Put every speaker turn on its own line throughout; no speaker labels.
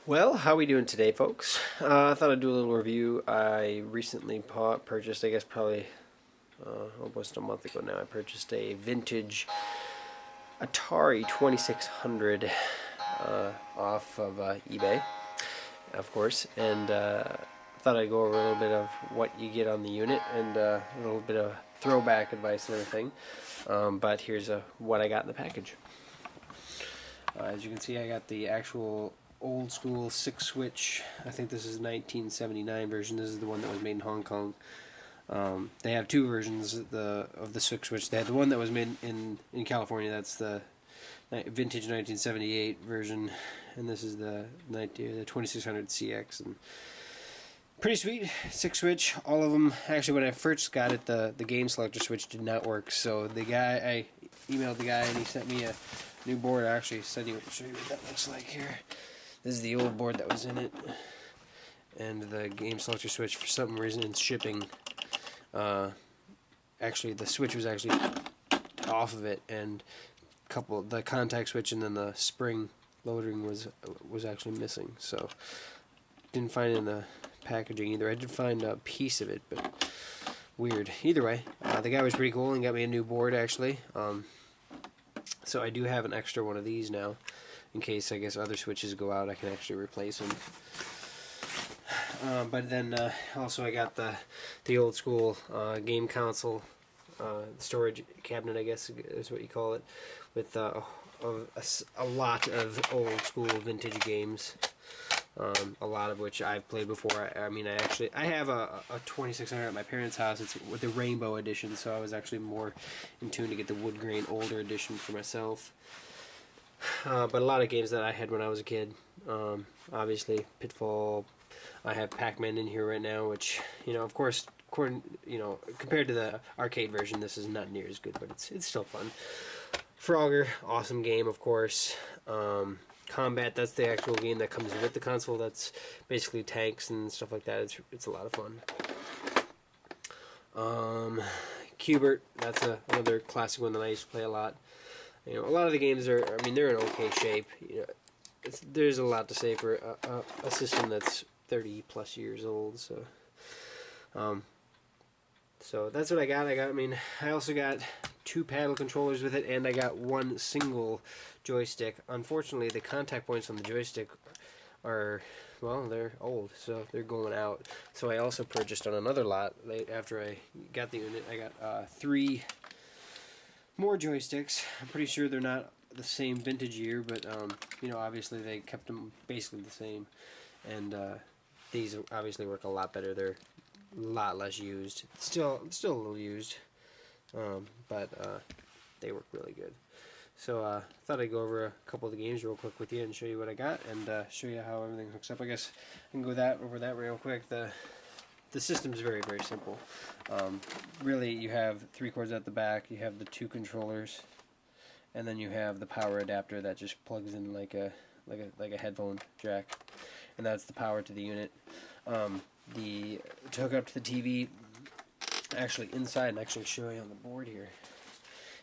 Well, how we doing today, folks? I thought I'd do a little review. I recently purchased, I guess probably almost a month ago now, I purchased a vintage Atari 2600 off of eBay, of course, and thought I'd go over a little bit of what you get on the unit and a little bit of throwback advice and everything. But here's what I got in the package. As you can see, I got the actual old school 6-switch. I think this is 1979 version. This is the one that was made in Hong Kong. They have two versions of the 6-switch. They had the one that was made in California. That's the vintage 1978 version, and this is the 2600 CX. And pretty sweet 6-switch. All of them. Actually, when I first got it, the game selector switch did not work. So I emailed the guy, and he sent me a new board. I actually said he would show you what that looks like here. This is the old board that was in it, and the game selector switch, for some reason in shipping, actually the switch was actually off of it, and the contact switch and then the spring loading was actually missing. So didn't find it in the packaging either. I did find a piece of it, but weird. Either way, the guy was pretty cool and got me a new board actually. So I do have an extra one of these now, in case I guess other switches go out. I can actually replace them. But then also I got the old school game console storage cabinet, I guess is what you call it, with a lot of old school vintage games. A lot of which I've played before. I have a 2600 at my parents' house. It's with the rainbow edition, so I was actually more in tune to get the wood grain older edition for myself. But a lot of games that I had when I was a kid. Obviously, Pitfall. I have Pac-Man in here right now, which, of course, compared to the arcade version, this is not near as good, but it's still fun. Frogger, awesome game, of course. Combat, that's the actual game that comes with the console. That's basically tanks and stuff like that. It's a lot of fun. Cubert, that's another classic one that I used to play a lot. A lot of the games are, they're in okay shape. There's a lot to say for a system that's 30 plus years old. So that's what I got. I also got 2 paddle controllers with it, and I got 1 single joystick. Unfortunately, the contact points on the joystick are, well, they're old, so they're going out. So I also purchased on another lot, after I got the unit, I got 3 more joysticks. I'm pretty sure they're not the same vintage year, but, obviously they kept them basically the same. And these obviously work a lot better. They're a lot less used. Still a little used, but they work really good. So I thought I'd go over a couple of the games real quick with you and show you what I got, and show you how everything hooks up. I guess I can go over that real quick. The system's very, very simple. Really, you have 3 cords at the back. You have the 2 controllers, and then you have the power adapter that just plugs in like a headphone jack, and that's the power to the unit. To hook up to the TV, actually inside, and actually show you on the board here.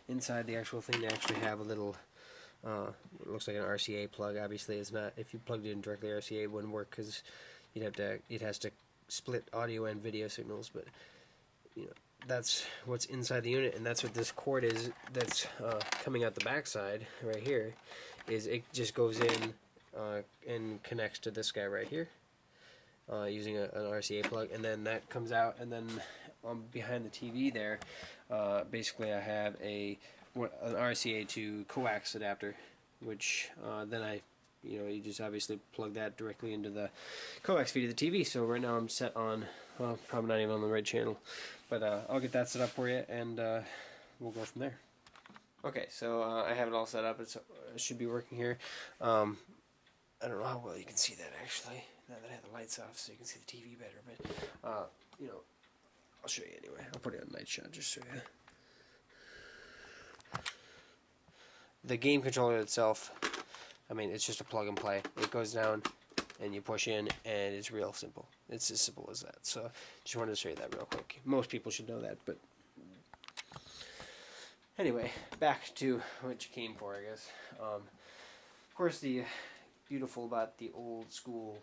Inside the actual thing, they actually have a little, it looks like an RCA plug. Obviously, it's not. If you plugged it in directly, RCA wouldn't work because it has to split audio and video signals. But that's what's inside the unit, and that's what this cord is. That's coming out the backside right here. It just goes in and connects to this guy right here. Using an RCA plug, and then that comes out, and then behind the TV there, basically I have an RCA to coax adapter, which then you just obviously plug that directly into the coax feed of the TV. So right now I'm set on, well, probably not even on the right channel, but I'll get that set up for you, and we'll go from there. Okay, so I have it all set up. It should be working here. I don't know how well you can see that actually. Now that I have the lights off, so you can see the TV better. But I'll show you anyway. I'll put it on night shot just so you. The game controller itself, it's just a plug and play. It goes down, and you push in, and it's real simple. It's as simple as that. So just wanted to show you that real quick. Most people should know that, but anyway, back to what you came for, I guess. Of course, the beautiful about the old school,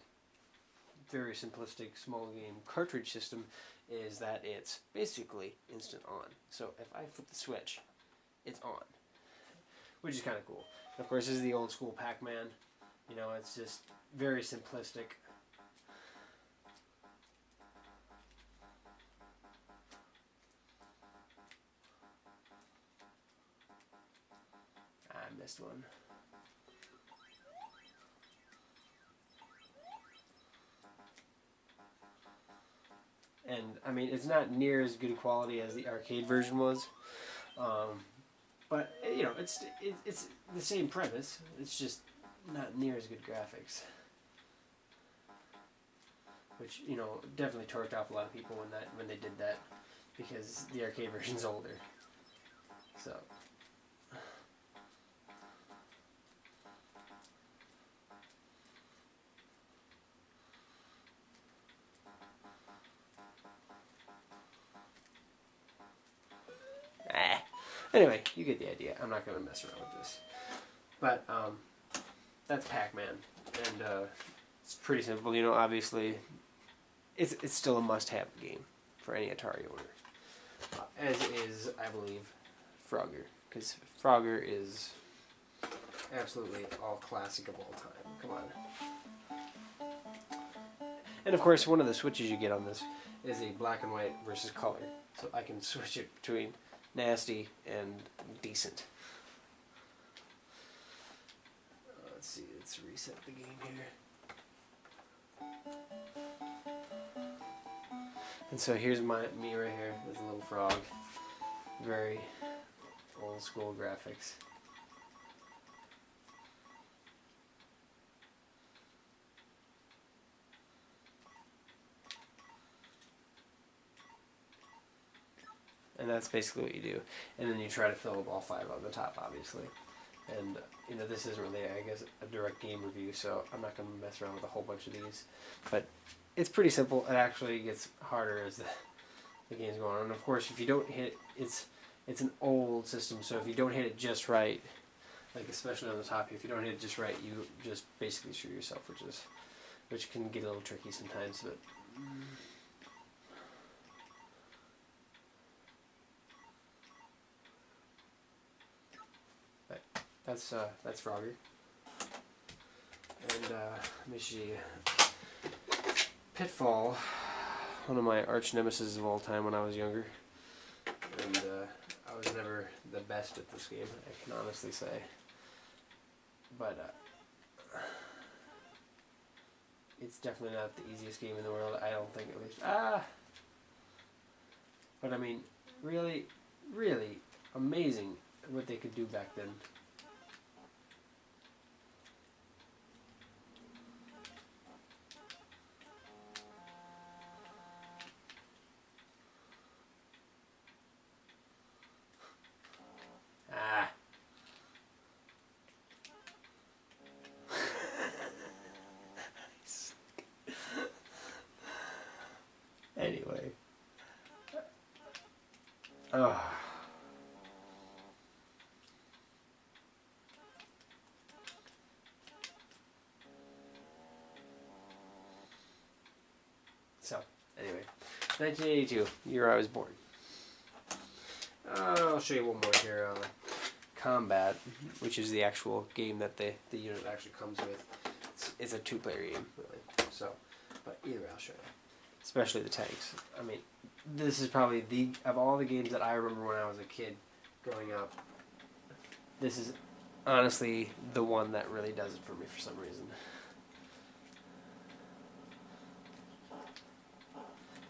very simplistic small game cartridge system is that it's basically instant on. So if I flip the switch, it's on, which is kind of cool. And of course, this is the old school Pac-Man. You know, it's just very simplistic. I missed one. And I mean, it's not near as good quality as the arcade version was, but you know, it's the same premise. It's just not near as good graphics, which, you know, definitely torqued off a lot of people when they did that, because the arcade version's older. So. Anyway, you get the idea. I'm not going to mess around with this. But that's Pac-Man. And it's pretty simple. You know, obviously, it's still a must-have game for any Atari owner. As is, I believe, Frogger. Because Frogger is absolutely all classic of all time. Come on. And of course, one of the switches you get on this is a black and white versus color. So I can switch it between nasty and decent. Let's see, let's reset the game here. And so here's me right here with a little frog. Very old school graphics. And that's basically what you do. And then you try to fill up all 5 on the top, obviously. And, you know, this isn't really, I guess, a direct game review, so I'm not going to mess around with a whole bunch of these. But it's pretty simple. It actually gets harder as the game's going on. And, of course, if you don't hit it, it's an old system, so if you don't hit it just right, like especially on the top here, if you don't hit it just right, you just basically screw yourself, which can get a little tricky sometimes, but... That's Frogger. And let me see. Pitfall, one of my arch nemesis of all time when I was younger. And I was never the best at this game, I can honestly say. But it's definitely not the easiest game in the world, I don't think, at least. But I mean, really, really amazing what they could do back then. Anyway. So, anyway. 1982, year I was born. I'll show you one more here. Combat, which is the actual game that the unit actually comes with. It's a 2-player game, really. So, but either way, I'll show you. Especially the tanks. I mean, this is probably of all the games that I remember when I was a kid growing up, this is honestly the one that really does it for me for some reason.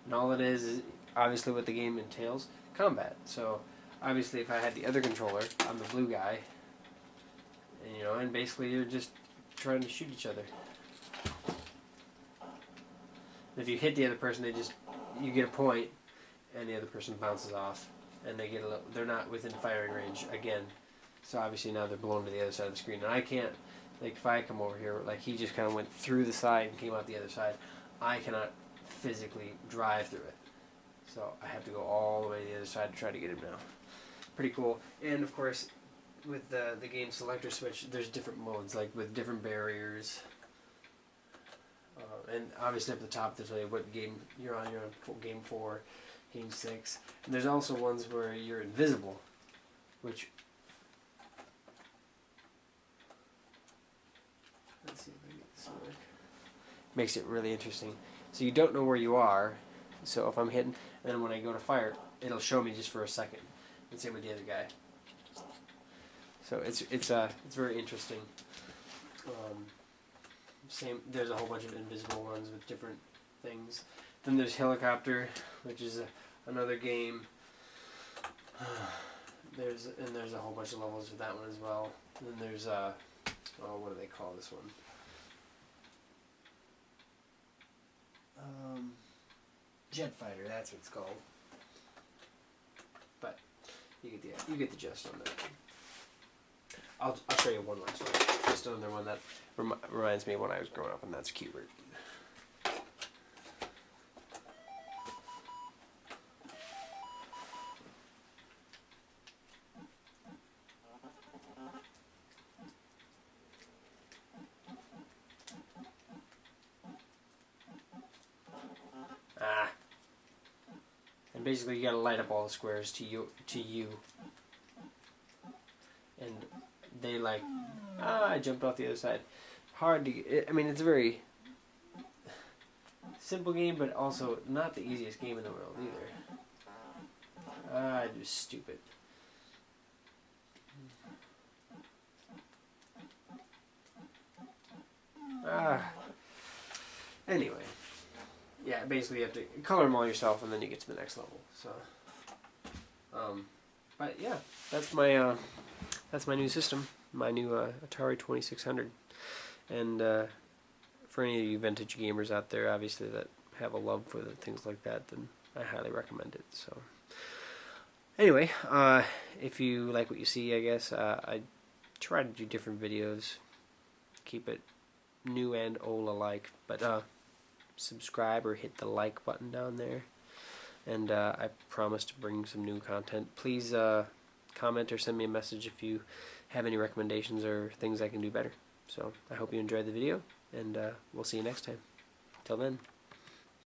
And all it is obviously what the game entails, combat. So obviously if I had the other controller, I'm the blue guy, and you know, and basically you're just trying to shoot each other. If you hit the other person, you get a point, and the other person bounces off, and they're not within firing range again. So obviously now they're blown to the other side of the screen, and I can't, like if I come over here, like he just kind of went through the side and came out the other side, I cannot physically drive through it. So I have to go all the way to the other side to try to get him now. Pretty cool. And of course, with the game selector switch, there's different modes, like with different barriers. And obviously up the top, there's like what game you're on. You're on game 4, game 6. And there's also ones where you're invisible, which... Let's see if I get this to work. Makes it really interesting. So you don't know where you are. So if I'm hitting, and then when I go to fire, it'll show me just for a second. And same with the other guy. So it's very interesting. There's a whole bunch of invisible ones with different things. Then there's helicopter, which is another game. There's a whole bunch of levels with that one as well. And then there's what do they call this one? Jet fighter. That's what it's called. But you get the gist on that. I'll show you one last one. Just another one that reminds me of when I was growing up, and that's Cubert. And basically you gotta light up all the squares to you. And they like, I jumped off the other side. Hard to get, I mean, it's a very simple game, but also not the easiest game in the world either. I do stupid. Anyway. Yeah, basically you have to color them all yourself, and then you get to the next level. So, but yeah, that's my new system, my new Atari 2600. And for any of you vintage gamers out there, obviously that have a love for things like that, then I highly recommend it. So, anyway, if you like what you see, I guess I try to do different videos, keep it new and old alike, but subscribe or hit the like button down there, and I promise to bring some new content. Please comment or send me a message if you have any recommendations or things I can do better. So I hope you enjoyed the video, and we'll see you next time. Till then.